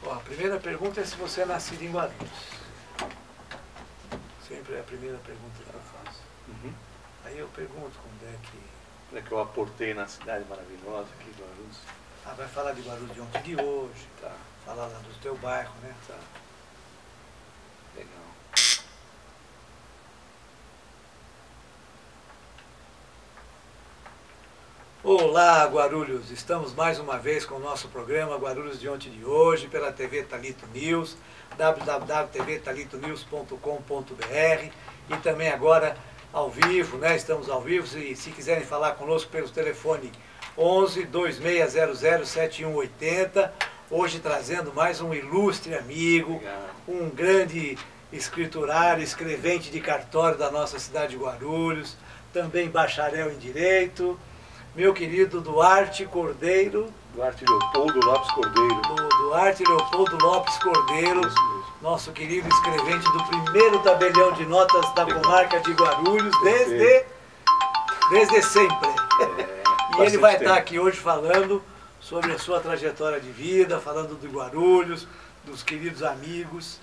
Ó, a primeira pergunta é se você é nascido em Guarulhos. Sempre é a primeira pergunta que eu faço. Uhum. Aí eu pergunto quando é que... Como é que eu aportei na cidade maravilhosa aqui de Guarulhos? Ah, vai falar de Guarulhos de ontem e de hoje. Tá. Falar lá do teu bairro, né? Tá. Legal. Olá, Guarulhos! Estamos mais uma vez com o nosso programa Guarulhos de ontem e de hoje pela TV Talito News, www.tvtalitonews.com.br e também agora ao vivo, né? Estamos ao vivo e se quiserem falar conosco pelo telefone 11 2600 7180, hoje trazendo mais um ilustre amigo, Obrigado. Um grande escriturário, escrevente de cartório da nossa cidade de Guarulhos, também bacharel em Direito, meu querido Duarte Cordeiro. Duarte Leopoldo Lopes Cordeiro. Duarte Leopoldo Lopes Cordeiro, Isso mesmo. nosso querido escrevente do primeiro tabelião de notas da comarca de Guarulhos, desde sempre. E ele vai estar aqui hoje falando sobre a sua trajetória de vida, falando de Guarulhos, dos queridos amigos.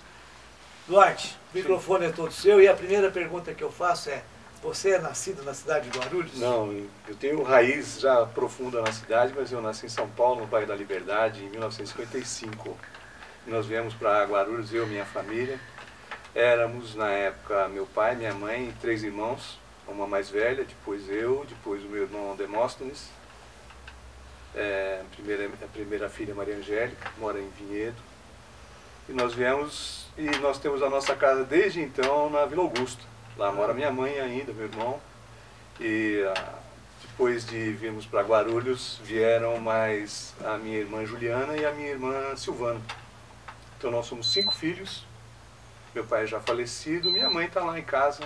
Duarte, o microfone é todo seu e a primeira pergunta que eu faço é: você é nascido na cidade de Guarulhos? Não, eu tenho raiz já profunda na cidade, mas eu nasci em São Paulo, no bairro da Liberdade, em 1955. Nós viemos para Guarulhos, eu e minha família. Éramos, na época, meu pai, minha mãe e 3 irmãos, uma mais velha, depois eu, depois o meu irmão Demóstenes. A primeira filha, Maria Angélica, mora em Vinhedo. E nós viemos, e nós temos a nossa casa desde então na Vila Augusta. Lá mora minha mãe ainda, meu irmão. E depois de virmos para Guarulhos, vieram mais a minha irmã Juliana e a minha irmã Silvana. Então nós somos 5 filhos. Meu pai é já falecido, minha mãe está lá em casa.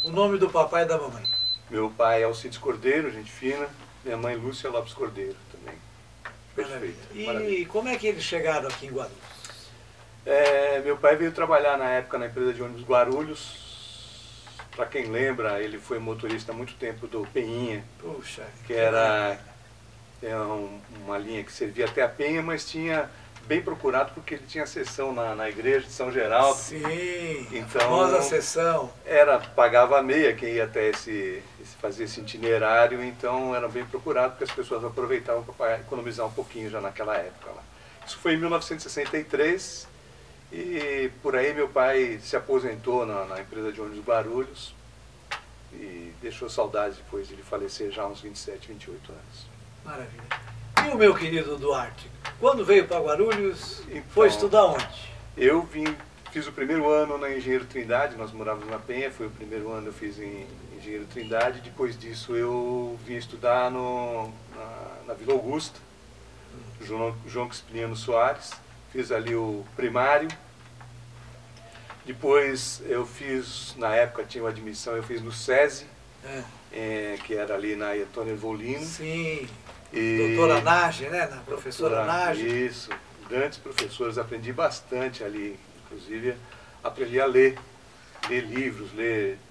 O nome do papai e da mamãe? Meu pai é Alcides Cordeiro, gente fina. Minha mãe Lúcia Lopes Cordeiro também. Perfeito. E maravilha. como é que eles chegaram aqui em Guarulhos? Meu pai veio trabalhar na época na empresa de ônibus Guarulhos. Para quem lembra, ele foi motorista há muito tempo do Penha, Puxa, que era uma linha que servia até a Penha, mas tinha bem procurado porque ele tinha sessão na igreja de São Geraldo. Sim, então, a famosa sessão. Pagava a meia quem ia até fazer esse itinerário, então era bem procurado porque as pessoas aproveitavam para economizar um pouquinho já naquela época lá. Isso foi em 1963. E por aí meu pai se aposentou na empresa de ônibus Guarulhos e deixou saudades depois de ele falecer já há uns 27, 28 anos. Maravilha. E o meu querido Duarte, quando veio para Guarulhos, Então, foi estudar onde? Eu fiz o primeiro ano na Engenheiro Trindade, nós morávamos na Penha, foi o primeiro ano que eu fiz em Engenheiro Trindade, depois disso eu vim estudar na Vila Augusta, João Crispiniano Soares. Fiz ali o primário, depois eu fiz, na época tinha uma admissão, eu fiz no SESI, que era ali na Antônio Volino. Sim, doutora Nage, né, na professora Nage. Isso, grandes professores, aprendi bastante ali, inclusive aprendi a ler livros,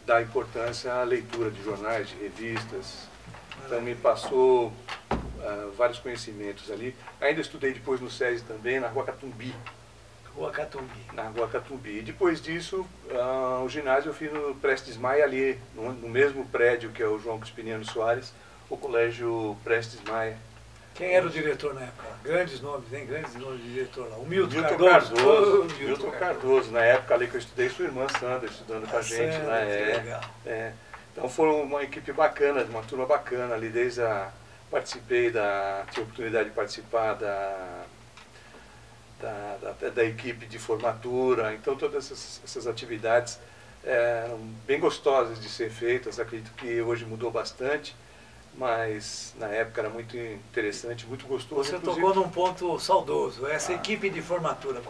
dar importância à leitura de jornais, de revistas, então me passou vários conhecimentos ali. Ainda estudei depois no SESI também, na Rua Catumbi. Rua Catumbi. Na Rua Catumbi. E depois disso, o ginásio eu fiz no Prestes Maia, ali no mesmo prédio que é o João Crispiniano Soares, o Colégio Prestes Maia. Quem era o diretor na época? Grandes nomes, hein? Grandes nomes de diretor lá. O Milton Cardoso. Milton Cardoso. Na época ali que eu estudei, sua irmã Sandra estudando com a gente. Sandra, né? legal. Então foi uma equipe bacana, uma turma bacana ali, tive a oportunidade de participar da equipe de formatura, então todas essas atividades eram bem gostosas de ser feitas. Acredito que hoje mudou bastante, mas na época era muito interessante, muito gostoso. Você inclusive tocou num ponto saudoso, essa equipe de formatura,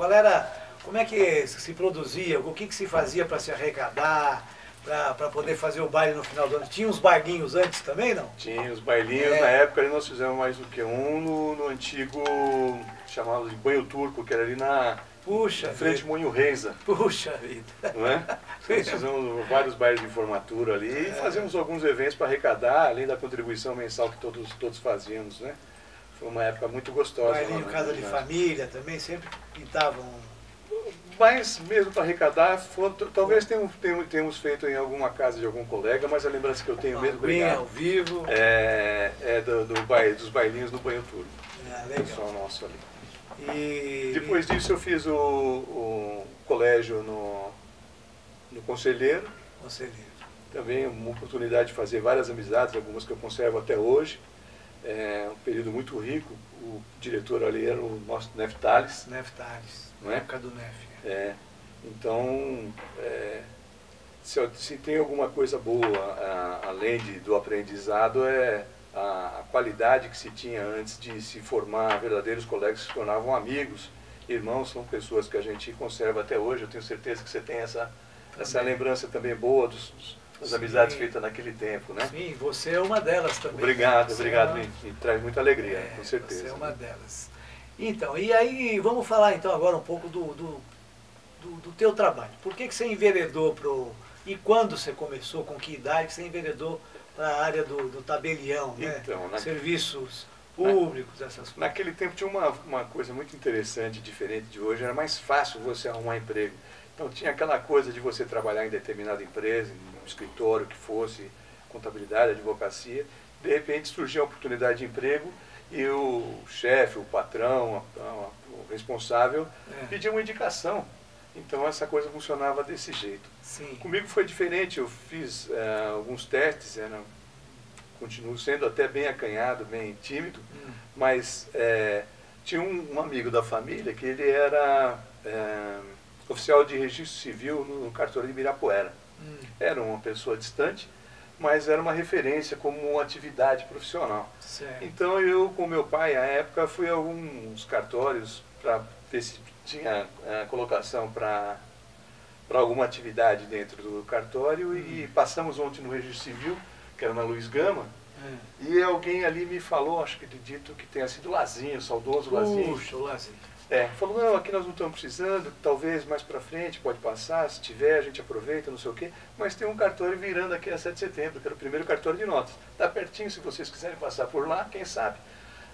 como é que se produzia, o que se fazia para se arrecadar, para poder fazer o baile no final do ano? Tinha uns bailinhos antes também, não? Tinha os bailinhos, na época nós fizemos mais do que um no antigo, chamado de Banho Turco, que era ali na frente de Moinho Reza. Puxa vida! Não é? Nós fizemos vários bailes de formatura ali e fazíamos alguns eventos para arrecadar, além da contribuição mensal que todos fazíamos, né? Foi uma época muito gostosa. Bailinho, casa de família também, sempre pintavam. Mas mesmo para arrecadar, talvez tenhamos feito em alguma casa de algum colega, mas a lembrança que eu tenho mesmo ao vivo. Dos bailinhos no banho turno. Legal. Só nosso ali. E depois disso eu fiz o colégio no Conselheiro. Também uma oportunidade de fazer várias amizades, algumas que eu conservo até hoje. Um período muito rico. O diretor ali era o nosso Neftales. Na época do Nef. Então, se tem alguma coisa boa, além do aprendizado, é a qualidade que se tinha antes de se formar verdadeiros colegas que se tornavam amigos, irmãos, são pessoas que a gente conserva até hoje. Eu tenho certeza que você tem essa lembrança também boa das amizades feitas naquele tempo, né? Sim, você é uma delas também. Obrigado, me traz muita alegria, com certeza. Você é uma delas. Então, e aí, vamos falar então agora um pouco do teu trabalho. Por que você enveredou e quando você começou, com que idade que você enveredou para a área do tabelião, né? Então, serviços públicos, essas coisas. Naquele tempo tinha uma coisa muito interessante, diferente de hoje, era mais fácil você arrumar emprego. Então tinha aquela coisa de você trabalhar em determinada empresa, em um escritório que fosse contabilidade, advocacia, de repente surgia a oportunidade de emprego e o chefe, o patrão, o responsável pedia uma indicação. Então essa coisa funcionava desse jeito. Sim. Comigo foi diferente, eu fiz alguns testes, continuo sendo até bem acanhado, bem tímido, mas tinha um amigo da família que ele era oficial de registro civil no cartório de Ibirapuera. Era uma pessoa distante, mas era uma referência como uma atividade profissional. Certo. Então eu, com meu pai, à época, fui a alguns cartórios para ver se tinha colocação para alguma atividade dentro do cartório e passamos ontem no registro civil, que era na Luiz Gama, e alguém ali me falou, acho que acredito que tenha sido Lazinho, saudoso Lazinho. Puxa, o Lazinho. Falou, não, aqui nós não estamos precisando, talvez mais para frente pode passar, se tiver a gente aproveita, não sei o quê, mas tem um cartório virando aqui a 7 de setembro, que era o primeiro cartório de notas. Está pertinho, se vocês quiserem passar por lá, quem sabe.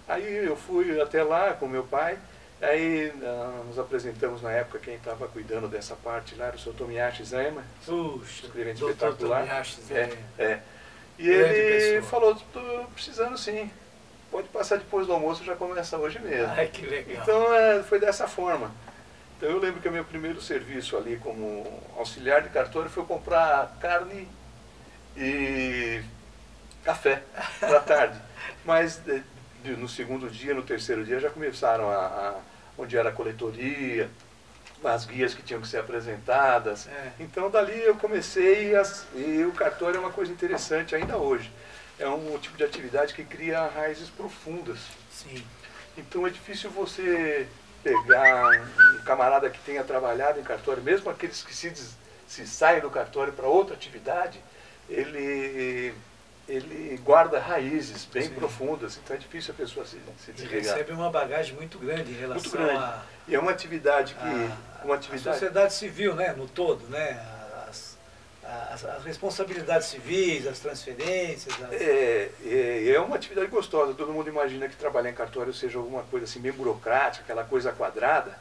Aí eu fui até lá com meu pai, aí nos apresentamos na época, quem estava cuidando dessa parte lá era o Sr. Tomiyashi Zema, escrevente espetacular. E ele falou, estou precisando sim. Pode passar depois do almoço, já começa hoje mesmo. Ai, que legal. Então foi dessa forma. Então eu lembro que o meu primeiro serviço ali como auxiliar de cartório foi comprar carne e café para tarde. Mas no segundo dia, no terceiro dia, já começaram onde era a coletoria, as guias que tinham que ser apresentadas. Então dali eu comecei e o cartório é uma coisa interessante ainda hoje. É um tipo de atividade que cria raízes profundas. Sim. Então é difícil você pegar um camarada que tenha trabalhado em cartório, mesmo aqueles que se saem do cartório para outra atividade, ele guarda raízes bem profundas, então é difícil a pessoa se desligar. Ele recebe uma bagagem muito grande em relação E é uma atividade que... a sociedade civil, né, no todo, né? As responsabilidades civis, as transferências... É uma atividade gostosa. Todo mundo imagina que trabalhar em cartório seja alguma coisa assim bem burocrática, aquela coisa quadrada.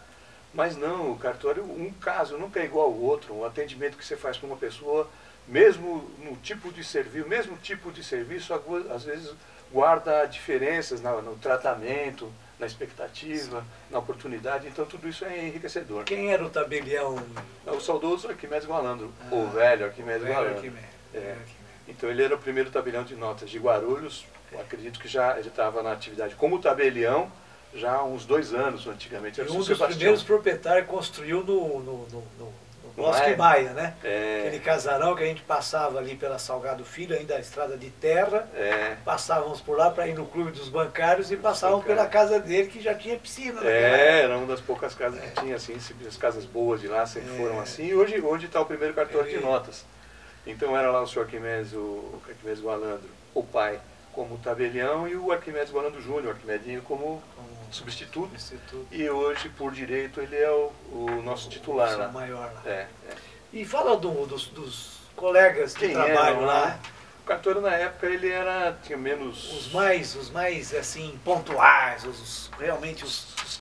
Mas não, o cartório, um caso nunca é igual ao outro. O atendimento que você faz para uma pessoa, mesmo no tipo de serviço, mesmo tipo de serviço, às vezes guarda diferenças no tratamento, na expectativa, na oportunidade, então tudo isso é enriquecedor. Quem era o tabelião? O saudoso Arquimedes Gualandro, o velho Arquimedes Gualandro. Então ele era o primeiro tabelião de notas de Guarulhos, eu acredito que já estava na atividade como tabelião já há uns 2 anos antigamente. Era um dos primeiros proprietários construiu no Bosque Maia, né? Aquele casarão que a gente passava ali pela Salgado Filho, ainda a estrada de terra, passávamos por lá para ir no clube dos bancários e passávamos pela casa dele que já tinha piscina. Era uma das poucas casas que tinha, assim, as casas boas de lá sempre foram assim. E hoje está o primeiro cartório de notas. Então era lá o senhor Arquimedes, o Arquimedes Gualandro, o pai, como tabelião, e o Arquimedes Gualandro Júnior, o Arquimedinho, como substituto. E hoje, por direito, ele é o nosso titular lá. Maior lá. E fala dos colegas que trabalham lá. cartola na época ele tinha menos... Os mais assim, pontuais, realmente os